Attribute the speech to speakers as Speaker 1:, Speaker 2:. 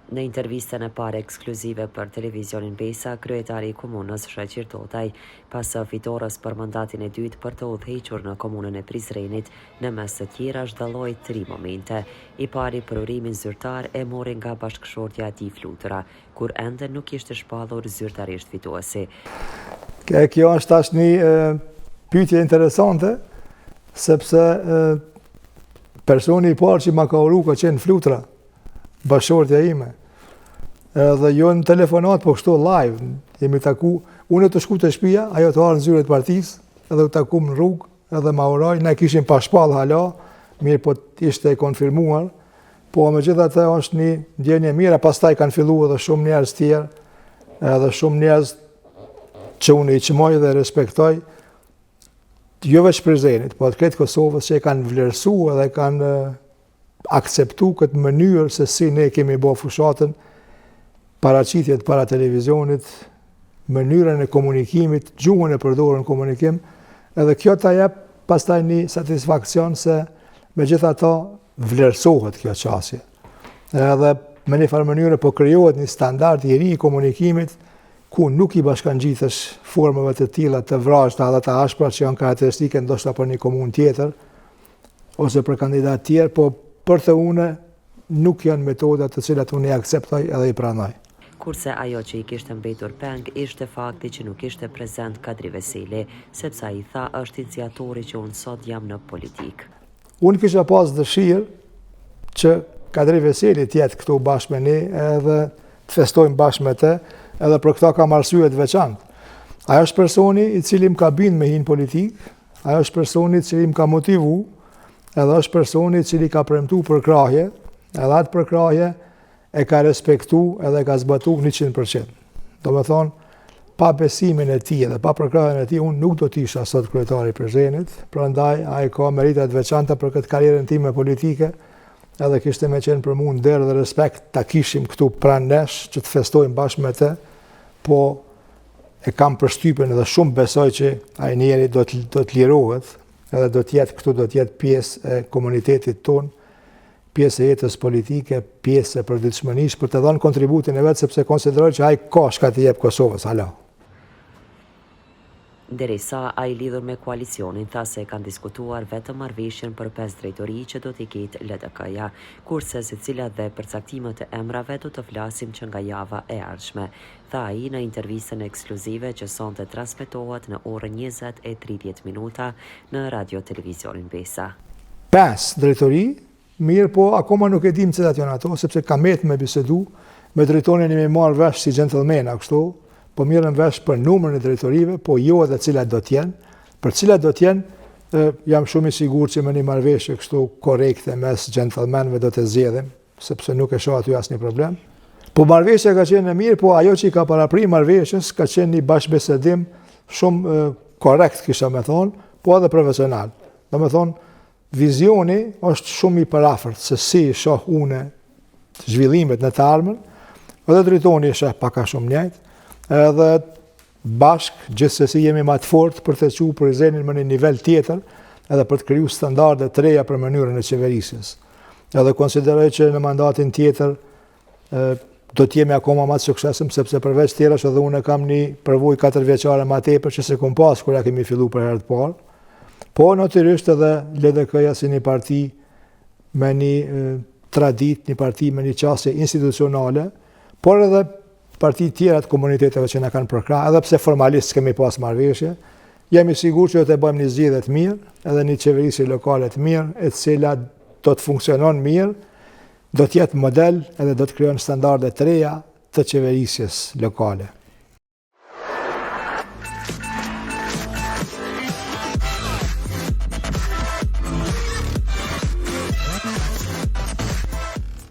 Speaker 1: Në intervistën e parë ekskluzive për televizionin Besa, kryetari i komunës Shaqir Totaj, pas së fitores për mandatin e dytë për të udhëhequr në komunën e Prizrenit, në mes të tjerash dalloi 3 momente. I pari për urimin zyrtar e mori nga bashkëshortja e tij Flutura, kur ende nuk ishte shpallur zyrtarisht fituesi.
Speaker 2: Kjo është tash një pyetje interesante, sepse personi i parë që ma ka uru ka qenë Flutura, bashkëshortja ime. Dhe jo në telefonat, po kështu live, jemi taku, unë të shku të shtëpia, ajo të arë në zyret partisë, edhe të taku në rrugë, edhe ma uraj, ne kishim pa shpallë hala, mirë po ishte e konfirmuar, po me gjitha të është një ndjenje mire, pastaj kanë fillu edhe shumë njerëz tjerë, edhe shumë njerëz që unë i qëmoj dhe respektoj, jo veç Prizrenit, po të kretë Kosovës që e kanë vlerësu edhe kanë akceptu këtë mënyrë se si ne kemi bo fushatën, paraqitjet para televizionit, mënyrën e komunikimit, gjuhën e përdorur në komunikim, edhe kjo ta jep pastaj një satisfakcion se me gjitha ta vlerësohet kjo qasje. Edhe me një farë mënyrë po krijohet një standard i ri i komunikimit, ku nuk i bashkangjitesh formave të tilla të vrashta dhe të ashpra që janë karakteristike ndoshta për një komunë tjetër, ose për kandidat tjerë, po për të une nuk janë metodat të cilat unë i akceptoj edhe i pranoj.
Speaker 1: Kurse ajo që i kishte mbetur peng ishte fakti që nuk ishte prezent Kadri Veseli, sepse ai tha është iniciatori që unë sot jam në politikë.
Speaker 2: Unë kisha pas dëshirë që Kadri Veseli t'jetë këtu bashkë me ne edhe të festojmë bashkë me te, edhe për këta kam arsye të veçantë. Ajo është personi i cili më ka bind me hinë politikë, ajo është personi i cili më ka motivu, edhe është personi i cili ka premtu për krahje, edhe atë për krahje e ka respektu edhe ka zbatu 100%. Do me thonë, pa besimin e ti edhe pa përkrahjen e ti, unë nuk do t'isha sot kryetari i Prizrenit, prandaj ai ka meritat veçanta për këtë karrierën time politike, edhe kishte me qenë për mu nder dhe respekt ta kishim këtu pranë nesh që të festojmë bashkë me te, po e kam përshtypjen edhe shumë besoj që ai njeri do të lirohet, edhe do t'jetë këtu, do t'jetë pjesë e komunitetit tonë, pjesë e jetës politike, pjesë e përditshmërisë për të dhënë kontributin e vetë, sepse konsideroj që ai ka shka të jep Kosovës, hala.
Speaker 1: Derisa ai lidhur me koalicionin tha se kanë diskutuar vetëm marrëveshjen për 5 drejtori që do t'i ketë LDK-ja, kurse secilat dhe përcaktimet e emrave do të flasim që nga java e ardhshme. Tha ai në intervistën ekskluzive që sonte transmetohet në orën 20:30 në radio televizionin Besa.
Speaker 2: 5 drejtori, mirë po akoma nuk e dim cilat janë ato, sepse kam me bisedu, me drejtorin e me marrë vesh si gentlemana kështu, po mirën vesh për numrin e drejtorive, po jo edhe cilat do t'jenë. Për cilat do t'jenë, jam shumë i sigurt që me një marrëveshje kështu korrekte mes gentlemanëve do të zgjedhim, sepse nuk e shoh aty asnjë problem. Po marrëveshja ka qenë e mirë, po ajo që i ka paraprim marrëveshjes ka qenë një bashkëbisedim shumë korrekt, kisha me thonë, po edhe profesional. Do me thonë, vizioni është shumë i parafërt se si shoh une zhvillimet në të ardhmen, edhe drejtoni e sheh pak a shumë njëjtë, edhe bashkë gjithsesi jemi më të fortë për të çuar Prizrenin në një nivel tjetër, edhe për të krijuar standarde të reja për mënyrën e qeverisjes. Edhe konsideroj që në mandatin tjetër do të jemi akoma më të suksesshëm, sepse përveç tjerash edhe unë kam një përvojë 4 vjeçare më tepër që se kom pas kur ja kemi filluar për herë të parë. Po natyrisht edhe LDK-ja si një parti me një tradit, një parti me një qasje institucionale, por edhe parti tjera të komuniteteve që na kanë përkrahur, edhe pse formalisht kemi pas marrëveshje, jemi sigurt që do të bëjmë një zgjedhje të mirë, edhe një qeverisje lokale të mirë, e cila do të funksionon mirë, do të jetë model edhe do të krijon standarde të reja të qeverisjes lokale.